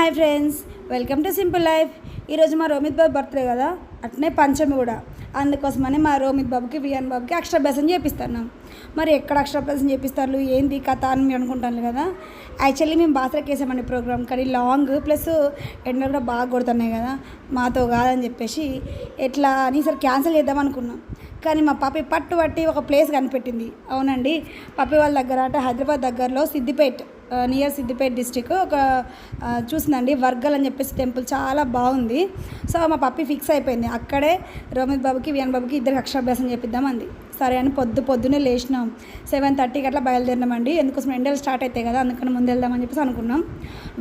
Hi friends, welcome to simple life. ఈరోజు మా రోమిత్ బాబు birthday కదా, అట్నే పంచమి కూడా. అందుకోసమని మా రోమిత్ బాబుకి వియాన్ బాబుకి అక్షరాభ్యాసం చేపిస్తున్నాం. మరి ఎక్కడ అక్షరాభ్యాసం చేపిస్తారు, ఏంది కథ అని మేము అనుకుంటాను కదా. యాక్చువల్లీ మేము బాసరాకి వేసామండి ప్రోగ్రామ్, కానీ లాంగ్ ప్లస్ ఎండలు కూడా బాగా కొడుతున్నాయి కదా, మాతో కాదని చెప్పేసి ఎట్లా అని సరే క్యాన్సిల్ చేద్దాం అనుకున్నాం. కానీ మా పాపి పట్టి ఒక ప్లేస్ కనిపెట్టింది. అవునండి, పప్పి వాళ్ళ దగ్గర అంటే హైదరాబాద్ దగ్గరలో సిద్దిపేట్, నియర్ సిద్దిపేట్ డిస్టిక్ ఒక చూసిందండి వర్గల్ అని చెప్పేసి టెంపుల్ చాలా బాగుంది. సో మా పప్పి ఫిక్స్ అయిపోయింది, అక్కడే రోమిత్ బాబుకి వియాన్ బాబుకి ఇద్దరికి అక్షరాభ్యాసం చేపిద్దామంది. సరే అని పొద్దున్నే లేచినాం, 7:30కి అట్లా బయలుదేరినామండి. ఎందుకోసం ఎండలు స్టార్ట్ అవుతాయి కదా, అందుకని ముందు వెళ్దామని చెప్పేసి అనుకున్నాం.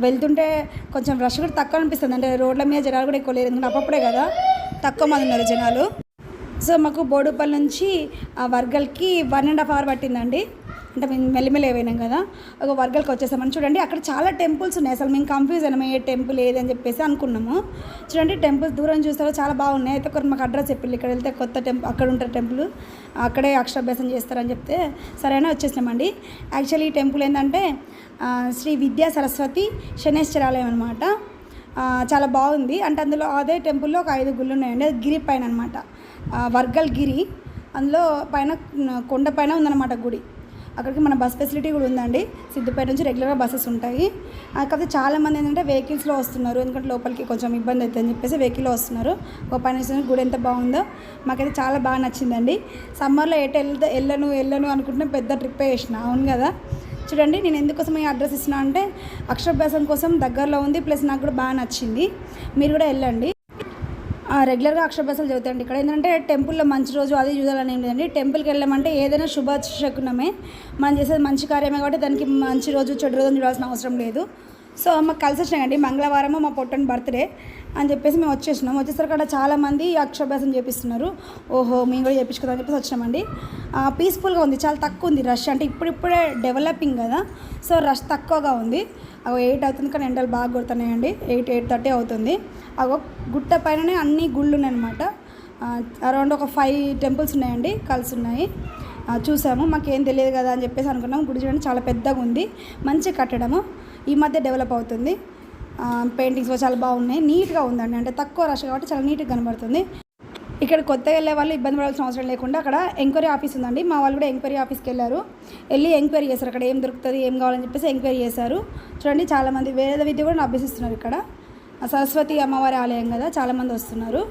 వెళ్తుంటే కొంచెం రష్ కూడా తక్కువ అనిపిస్తుంది, అంటే రోడ్ల మీద జనాలు కూడా ఎక్కువ లేరు, ఎందుకంటే అప్పుడే కదా తక్కువ మంది ఉన్నారు జనాలు. సో మాకు బోడుపల్లి నుంచి ఆ వర్గల్కి 1.5 hours పట్టిందండి. అంటే మేము మెల్లిమెల్లి పోయినాం కదా, ఒక వర్గల్కి వచ్చేసామని. చూడండి అక్కడ చాలా టెంపుల్స్ ఉన్నాయి, అసలు మేము కన్ఫ్యూజ్ అయినాము ఏ టెంపుల్ ఏది అని చెప్పేసి అనుకున్నాము. చూడండి టెంపుల్స్ దూరం చూస్తారో చాలా బాగున్నాయి. అయితే ఒకరు మాకు అడ్రస్ చెప్పి ఇక్కడ వెళ్తే కొత్త టెంపుల్ అక్కడ ఉంటారు, టెంపుల్ అక్కడే అక్షరాభ్యాసం చేస్తారని చెప్తే సరైన వచ్చేసినామండి. యాక్చువల్లీ ఈ టెంపుల్ ఏంటంటే శ్రీ విద్యా సరస్వతి శనేశ్వరాలయం అనమాట. చాలా బాగుంది. అంటే అందులో అదే టెంపుల్లో ఒక 5 గుళ్ళు ఉన్నాయండి. అది గిరి పైన అనమాట, వర్గల్ గిరి. అందులో పైన కొండ పైన ఉందన్నమాట గుడి. అక్కడికి మన బస్ ఫెసిలిటీ కూడా ఉందండి. సిద్దిపేట నుంచి రెగ్యులర్గా బస్సెస్ ఉంటాయి. కాకపోతే చాలామంది ఏంటంటే వెహికల్స్లో వస్తున్నారు, ఎందుకంటే లోపలికి కొంచెం ఇబ్బంది అవుతుంది అని చెప్పేసి వెహికల్లో వస్తున్నారు. ఒక పైన గుడి ఎంత బాగుందో, మాకైతే చాలా బాగా నచ్చిందండి. సమ్మర్లో వెళ్ళను అనుకుంటున్నా, పెద్ద ట్రిప్ వేసిన. అవును కదా. చూడండి నేను ఎందుకోసం ఈ అడ్రస్ ఇస్తున్నా అంటే అక్షరాభ్యాసం కోసం దగ్గరలో ఉంది, ప్లస్ నాకు కూడా బాగా నచ్చింది. మీరు కూడా వెళ్ళండి. రెగ్యులర్గా అక్షరాభ్యాసాలు చదువుతాయండి. ఇక్కడ ఏంటంటే టెంపుల్లో మంచి రోజు అది చూడాలని ఏం లేదండి. టెంపుల్కి వెళ్ళామంటే ఏదైనా శుభశకునమే, మనం చేసేది మంచి కార్యమే కాబట్టి దానికి మంచి రోజు చెడు రోజు చూడాల్సిన అవసరం లేదు. సో మాకు కలిసి వచ్చినాయండి, మంగళవారము మా పొట్టని బర్త్డే అని చెప్పేసి మేము వచ్చేసినాం. వచ్చేసరికి అక్కడ చాలామంది అక్షరాభ్యాసం చేపిస్తున్నారు. ఓహో మేము కూడా చేయించుకుందాం అని చెప్పేసి వచ్చినామండి. పీస్ఫుల్గా ఉంది, చాలా తక్కువ ఉంది రష్. అంటే ఇప్పుడిప్పుడే డెవలపింగ్ కదా, సో రష్ తక్కువగా ఉంది. 8 అవుతుంది కానీ ఎండలు బాగా కొడుతున్నాయండి. 8:30 అవుతుంది. గుట్ట పైననే అన్ని గుళ్ళు ఉన్నాయన్నమాట. అరౌండ్ ఒక 5 టెంపుల్స్ ఉన్నాయండి, కలిసి ఉన్నాయి. చూసాము, మాకేం తెలియదు కదా అని చెప్పేసి అనుకున్నాం. గుడి చూడండి చాలా పెద్దగా ఉంది, మంచి కట్టడము, ఈ మధ్య డెవలప్ అవుతుంది. పెయింటింగ్స్ చాలా బాగున్నాయి, నీట్గా ఉందండి. అంటే తక్కువ రష్ కాబట్టి చాలా నీట్గా కనబడుతుంది. ఇక్కడ కొత్తగా వెళ్ళే వాళ్ళు ఇబ్బంది పడాల్సిన అవసరం లేకుండా అక్కడ ఎంక్వైరీ ఆఫీస్ ఉందండి. మా వాళ్ళు కూడా ఎంక్వైరీ ఆఫీస్కి వెళ్ళి ఎంక్వైరీ చేశారు, అక్కడ ఏం దొరుకుతుంది ఏం కావాలని చెప్పేసి ఎంక్వైరీ చేశారు. చూడండి చాలామంది వేద విద్య కూడా అభ్యసిస్తున్నారు. ఇక్కడ సరస్వతి అమ్మవారి ఆలయం కదా, చాలామంది వస్తున్నారు.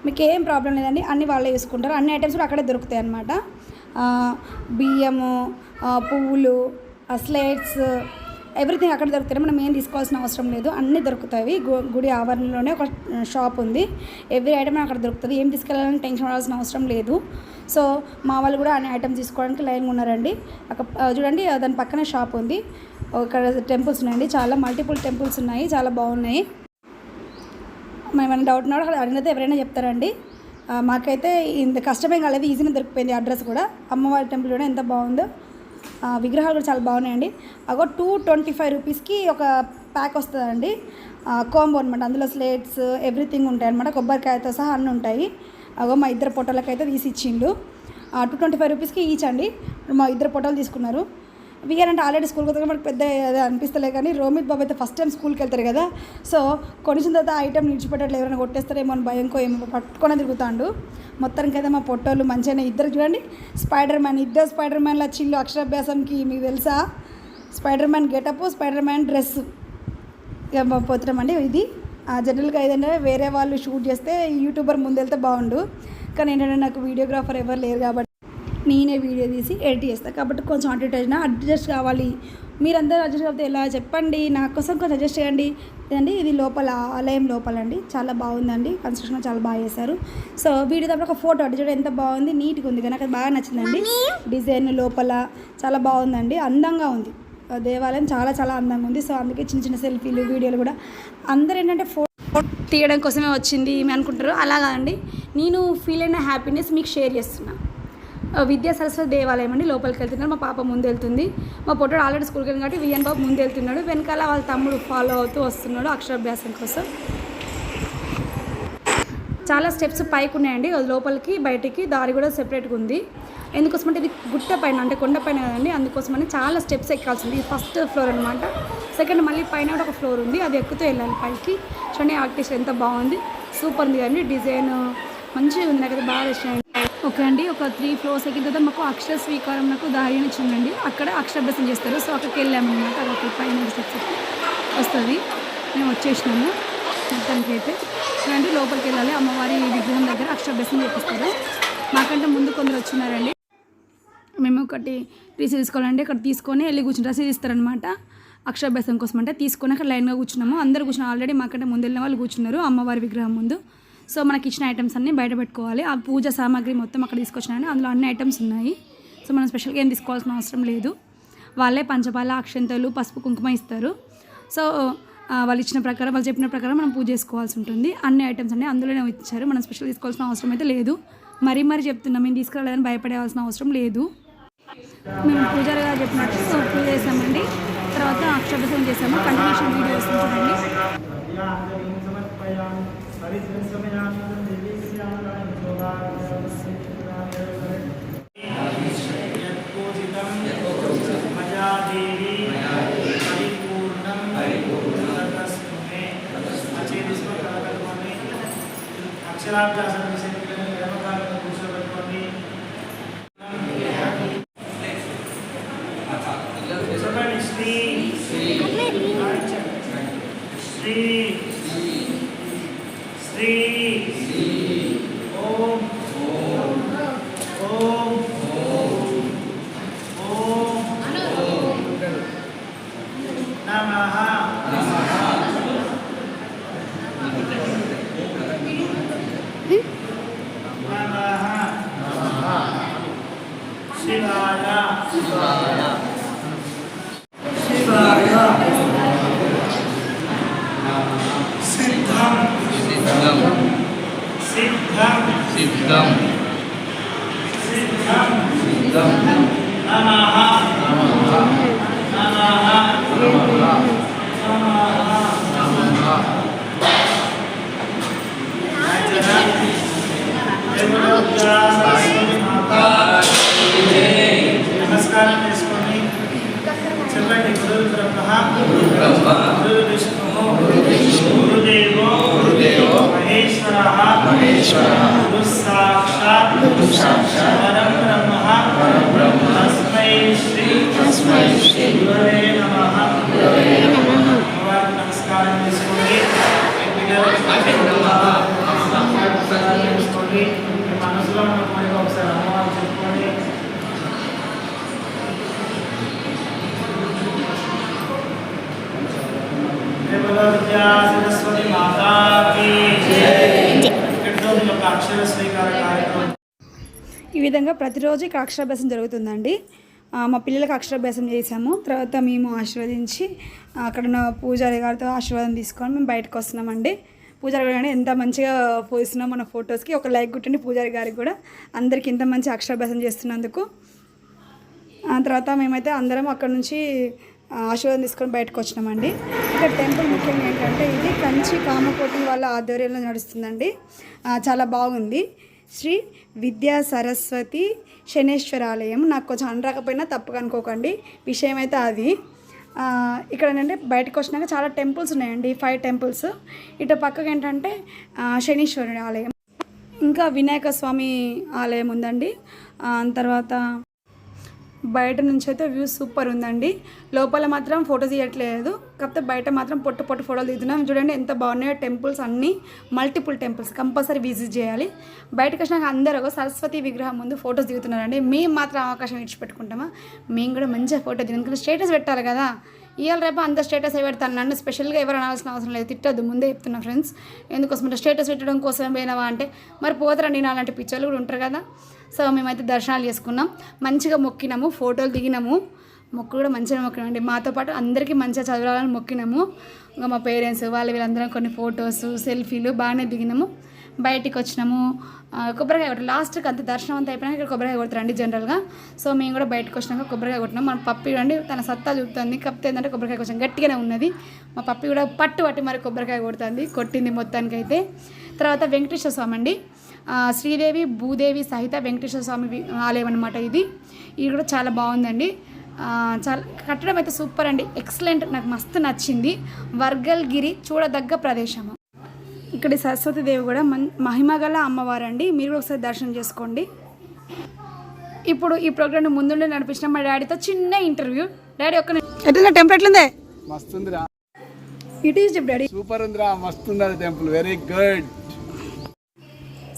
మీకు ఏం ప్రాబ్లం లేదండి, అన్ని వాళ్ళే చూసుకుంటారు. అన్ని ఐటమ్స్ కూడా అక్కడే దొరుకుతాయి అన్నమాట. బియ్యము, పువ్వులు, స్లేట్స్, ఎవ్రీథింగ్ అక్కడ దొరుకుతాయి. మనం ఏం తీసుకోవాల్సిన అవసరం లేదు, అన్నీ దొరుకుతాయి. గుడి ఆవరణలోనే ఒక షాప్ ఉంది, ఎవ్రీ ఐటమ్ అక్కడ దొరుకుతుంది. ఏం తీసుకెళ్ళాలని టెన్షన్ పడాల్సిన అవసరం లేదు. సో మా వాళ్ళు కూడా అన్ని ఐటమ్స్ తీసుకోవడానికి లైన్గా ఉన్నారండి. అక్కడ చూడండి దాని పక్కనే షాప్ ఉంది. ఇక్కడ టెంపుల్స్ ఉన్నాయండి, చాలా మల్టిపుల్ టెంపుల్స్ ఉన్నాయి, చాలా బాగున్నాయి. ఏమైనా డౌట్ ఉన్నా అక్కడ అడిగితే ఎవరైనా చెప్తారండి. మాకైతే ఇంత కష్టమే కాలేదు, ఈజీగా దొరికిపోయింది. అడ్రస్ కూడా అమ్మవారి టెంపుల్ కూడా ఎంత బాగుందో, విగ్రహాలు కూడా చాలా బాగున్నాయండి. 225 రూపీస్కి ఒక ప్యాక్ వస్తుందండి, కాంబో అనమాట. అందులో స్లేట్స్ ఎవ్రీథింగ్ ఉంటాయి అనమాట, కొబ్బరికాయతో సహా అన్నీ ఉంటాయి. మా ఇద్దరు పొట్టలకైతే తీసి ఇచ్చిండు. 225 రూపీస్కి ఈచ్ అండి. మా ఇద్దరు పొట్టలు తీసుకున్నారు. విఆర్ అంటే ఆల్రెడీ స్కూల్కి వెళ్తారు, మనకు పెద్ద అనిపిస్తలే. కానీ రోమిత్ బాబు అయితే ఫస్ట్ టైం స్కూల్కి వెళ్తారు కదా, సో కొనిసిన తర్వాత ఐటమ్ నిడిచిపెట్టట్లు ఎవరైనా కొట్టేస్తారేమో అని భయంకో ఏమో పట్టుకొని తిరుగుతాడు. మొత్తానికి అయితే మా పొట్టోళ్ళు మంచిగానే. ఇద్దరు చూడండి ఇద్దరు స్పైడర్ మ్యాన్ల చిల్లు అక్షరాభ్యాసంకి. మీకు తెలుసా, spider man getup, spider man dress ఇక పోతున్నామండి. ఇది జనరల్గా ఏదైనా వేరే వాళ్ళు షూట్ చేస్తే యూట్యూబర్ ముందు వెళ్తే బాగుండు, కానీ ఏంటంటే నాకు వీడియోగ్రాఫర్ ఎవరు లేరు కాబట్టి నేనే వీడియో తీసి ఎడిట్ చేస్తాను. కాబట్టి కొంచెం అడ్జస్ట్ కావాలి. మీరందరూ అడ్జస్ట్ కాకపోతే ఎలా చెప్పండి, నా కోసం కొంచెం అడ్జస్ట్ చేయండి. ఇదండి, ఇది లోపల ఆలయం లోపలండి, చాలా బాగుందండి. కన్స్ట్రక్షన్ చాలా బాగా చేశారు. సో వీడియో తప్ప ఒక ఫోటో చూడండి ఎంత బాగుంది, నీట్గా ఉంది. కానీ నాకు బాగా నచ్చిందండి. డిజైన్ లోపల చాలా బాగుందండి, అందంగా ఉంది. దేవాలయం చాలా చాలా అందంగా ఉంది. సో అందుకే చిన్న సెల్ఫీలు వీడియోలు కూడా అందరూ ఏంటంటే ఫోటో తీయడం కోసమే వచ్చింది మేము అనుకుంటారు. అలా కాదండి, నేను ఫీల్ అయిన హ్యాపీనెస్ మీకు షేర్ చేస్తున్నా. విద్యా సరస్వతి దేవాలయం అండి, లోపలికి వెళ్తున్నారు. మా పాప ముందు వెళ్తుంది, మా పొట్టడు ఆల్రెడీ స్కూల్కి వెళ్ళింది కాబట్టి విఎన్ బాబు ముందు వెళ్తున్నాడు. వెనకాల వాళ్ళ తమ్ముడు ఫాలో అవుతూ వస్తున్నాడు అక్షరాభ్యాసం కోసం. చాలా స్టెప్స్ పైకి ఉన్నాయండి, లోపలికి బయటికి దారి కూడా సెపరేట్గా ఉంది. ఎందుకోసమంటే ఇది గుట్ట పైన అంటే కొండ పైన కదండి, అందుకోసమని చాలా స్టెప్స్ ఎక్కాల్సింది. ఇది ఫస్ట్ ఫ్లోర్ అనమాట. సెకండ్ మళ్ళీ పైన కూడా ఒక ఫ్లోర్ ఉంది, అది ఎక్కుతూ వెళ్ళాలి పైకి. చూడండి ఆర్కిటెక్చర్ ఎంత బాగుంది, సూపర్ ఉంది కదండి. డిజైన్ మంచిగా ఉంది, నాకు బాగా ఇష్టం. ఓకే అండి, ఒక 3 floors ఎక్కిన తర్వాత మాకు అక్షర స్వీకారం నాకు దారి అని వచ్చిందండి. అక్కడ అక్షరాభ్యాసం చేస్తారు. సో అక్కడికి వెళ్ళామన్నమాట. అది పైన స్టెప్స్ వస్తుంది. మేము వచ్చేసినాము మొత్తానికి అయితే. చూడండి లోపలికి వెళ్ళాలి, అమ్మవారి విగ్రహం దగ్గర అక్షరాభ్యాసం చేపిస్తారు. మాకంటే ముందు కొందరు వచ్చినారండి. మేము ఒకటి రిసీవ్ తీసుకోవాలండి, అక్కడ తీసుకొని వెళ్ళి కూర్చుని రసీదు ఇస్తారనమాట అక్షరాభ్యాసం కోసం. అంటే తీసుకొని అక్కడ లైన్గా కూర్చున్నాము. అందరు కూర్చున్నాం, ఆల్రెడీ మాకంటే ముందు వెళ్ళిన వాళ్ళు కూర్చున్నారు అమ్మవారి విగ్రహం ముందు. సో మనకి ఇచ్చిన ఐటమ్స్ అన్నీ బయట పెట్టుకోవాలి. ఆ పూజ సామాగ్రి మొత్తం అక్కడ తీసుకొచ్చినాయని అందులో అన్ని ఐటమ్స్ ఉన్నాయి. సో మనం స్పెషల్గా ఏం తీసుకోవాల్సిన అవసరం లేదు. వాళ్ళే పంచపాల, అక్షంతలు, పసుపు, కుంకుమ ఇస్తారు. సో వాళ్ళు ఇచ్చిన ప్రకారం, వాళ్ళు చెప్పిన ప్రకారం మనం పూజ చేసుకోవాల్సి ఉంటుంది. అన్ని ఐటమ్స్ అన్నీ అందులోనే ఇచ్చారు. మనం స్పెషల్ తీసుకోవాల్సిన అవసరం అయితే లేదు. మరీ చెప్తున్నాం, మేము తీసుకురాలేదని భయపడేవాల్సిన అవసరం లేదు. మేము పూజారి గారు చెప్పినట్టు పూజ చేసామండి. తర్వాత అక్షరాభ్యాసం చేసాము. కంటిన్యూషన్ వీడియో వస్తుంది చూడండి. అక్షరాభ్యాసం చేసే పిల్లల్ని కూర్చోబెట్టుకోండి. చెప్పండి శ్రీ శ్రీ శ్రీ ఓం ఓం ఓం నమః శివాయ శివాయ శివాయ సిద్ధం సిద్ధం సిద్ధం సిద్ధం సిద్ధం సిద్ధం నమః నమః నమః నమస్కారం చేసుకోండి. చెప్పండి గురు బ్రహ్మ గురు విష్ణు గురుదేవో మహేశ్వరః గురు సాక్షాత్ పరం బ్రహ్మ తస్మై శ్రీ గురవే నమః. నమస్కారం చేసుకోండి. చేసుకోండి. మనసులో ఉన్న కోరిక ఒకసారి అమ్మవారు చెప్పుకోండి. సరస్వతి మాతాకి అక్షర స్వీకార కార్యక్రమం. ఈ విధంగా ప్రతిరోజు ఇక్కడ అక్షరాభ్యాసం జరుగుతుందండి. మా పిల్లలకు అక్షరాభ్యాసం చేసాము. తర్వాత మేము ఆశీర్వదించి అక్కడ ఉన్న పూజారి గారితో ఆశీర్వాదం తీసుకొని మేము బయటకు వస్తున్నామండి. పూజారి గారు ఎంత మంచిగా పోస్తున్నాం మన ఫొటోస్కి. ఒక లైక్ కొట్టండి పూజారి గారికి కూడా, అందరికి ఇంత మంచి అక్షరాభ్యాసం చేస్తున్నందుకు. తర్వాత మేమైతే అందరం అక్కడ నుంచి ఆశీర్వాదం తీసుకొని బయటకు వచ్చినామండి. ఇక్కడ టెంపుల్ ముఖ్యంగా ఏంటంటే ఇది కంచి కామకోటి వాళ్ళ ఆధ్వర్యంలో నడుస్తుందండి. చాలా బాగుంది. శ్రీ విద్యా సరస్వతి శనేశ్వర ఆలయం. నాకు కొంచెం అనరాకపోయినా తప్పుగా అనుకోకండి, విషయం అయితే అది. ఇక్కడ ఏంటంటే బయటకు వచ్చినాక చాలా టెంపుల్స్ ఉన్నాయండి, 5 temples. ఇటు పక్కకి ఏంటంటే శనీశ్వరుడి ఆలయం, ఇంకా వినాయక స్వామి ఆలయం ఉందండి. తర్వాత బయట నుంచి అయితే వ్యూ సూపర్ ఉందండి. లోపల మాత్రం ఫోటో తీయట్లేదు, కాకపోతే బయట మాత్రం పొట్టు ఫోటోలు తీస్తున్నాం. చూడండి ఎంత బాగున్నాయో టెంపుల్స్ అన్నీ, మల్టిపుల్ టెంపుల్స్. కంపల్సరీ విజిట్ చేయాలి. బయటకు వచ్చినాక అందరూ సరస్వతి విగ్రహం ముందు ఫొటోస్ దిగుతున్నారండి. మేము మాత్రం అవకాశం ఇచ్చిపెట్టుకుంటామా? మేము కూడా మంచిగా ఫోటో దిగు, ఎందుకంటే స్టేటస్ పెట్టాలి కదా. ఇవాళ రేపు అంత స్టేటస్ పెడతాను, నన్ను స్పెషల్గా ఎవరు అనాల్సిన అవసరం లేదు, తిట్టద్దు, ముందే చెప్తున్నా ఫ్రెండ్స్. ఎందుకోసం అంటే స్టేటస్ పెట్టడం కోసం పోయినావా అంటే మరి పోతారండి అలాంటి పిక్చర్లు కూడా ఉంటారు కదా. సో మేమైతే దర్శనాలు చేసుకున్నాం, మంచిగా మొక్కినాము, ఫోటోలు దిగినాము. మొక్కు కూడా మంచిగా మొక్కినామండి. మాతో పాటు అందరికీ మంచిగా చదవాలని మొక్కినాము. ఇంకా మా పేరెంట్స్ వీళ్ళందరం కొన్ని ఫొటోస్ సెల్ఫీలు బాగానే దిగినాము. బయటికి వచ్చినాము. కొబ్బరికాయ కొట్టారు లాస్ట్కి, అంత దర్శనం అంతా అయిపోయినా ఇక్కడ కొబ్బరికాయ కొడతారండి జనరల్గా. సో మేము కూడా బయటకు వచ్చినాక కొబ్బరికాయ కొట్టినాం. మన పప్పి అండి తన సత్తా చూపుతుంది, కాకపోతే ఏంటంటే కొబ్బరికాయ కొంచెం గట్టిగానే ఉన్నది. మా పప్పి కూడా పట్టి మరి కొబ్బరికాయ కొడుతుంది, కొట్టింది మొత్తానికైతే. తర్వాత వెంకటేశ్వర స్వామి అండి, శ్రీదేవి భూదేవి సహిత వెంకటేశ్వర స్వామి ఆలయం అనమాట ఇది. ఇది కూడా చాలా బాగుందండి. చాలా కట్టడం అయితే సూపర్ అండి, ఎక్సలెంట్, నాకు మస్తు నచ్చింది. వర్గల్ గిరి చూడదగ్గ ప్రదేశము. ఇక్కడ సరస్వతీదేవి కూడా మహిమగల అమ్మవారు అండి, మీరు కూడా ఒకసారి దర్శనం చేసుకోండి. ఇప్పుడు ఈ ప్రోగ్రామ్ ముందుండి నడిపించిన మా డాడీతో చిన్న ఇంటర్వ్యూ. డాడీ ఎట్లా టెంపుల్ ఎట్లుందే? మస్తుందిరా, ఇట్ ఈస్ డాడీ. సూపర్ ఉందిరా, మస్తుందిరా temple, very good.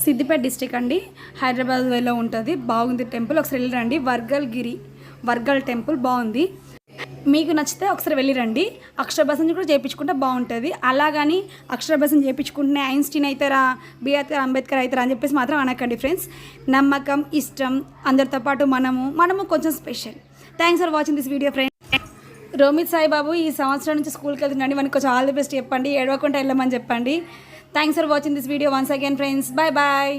Siddipet district అండి, హైదరాబాద్ వేలో ఉంటుంది. బాగుంది టెంపుల్, ఒకసారి వెళ్ళిరండి. వర్గల్ గిరి, వర్గల్ టెంపుల్ బాగుంది. మీకు నచ్చితే ఒకసారి వెళ్ళిరండి. అక్షరాభ్యాసం కూడా చేయించుకుంటే బాగుంటుంది. అలాగని అక్షరాభ్యాసం చేయించుకుంటే ఐన్స్టీన్ అవుతారా, బిఆర్ అంబేద్కర్ అవుతారా అని చెప్పేసి మాత్రం అనకండి ఫ్రెండ్స్. నమ్మకం, ఇష్టం, అందరితో పాటు మనము కొంచెం special. Thanks for watching this video friends. Romit Saibabu ఈ సంవత్సరం నుంచి స్కూల్కి వెళ్తున్నాండి, మనకి కొంచెం ఆల్ ది బెస్ట్ చెప్పండి, ఏడవకుండా వెళ్ళమని చెప్పండి. Thanks for watching this video once again friends. Bye bye.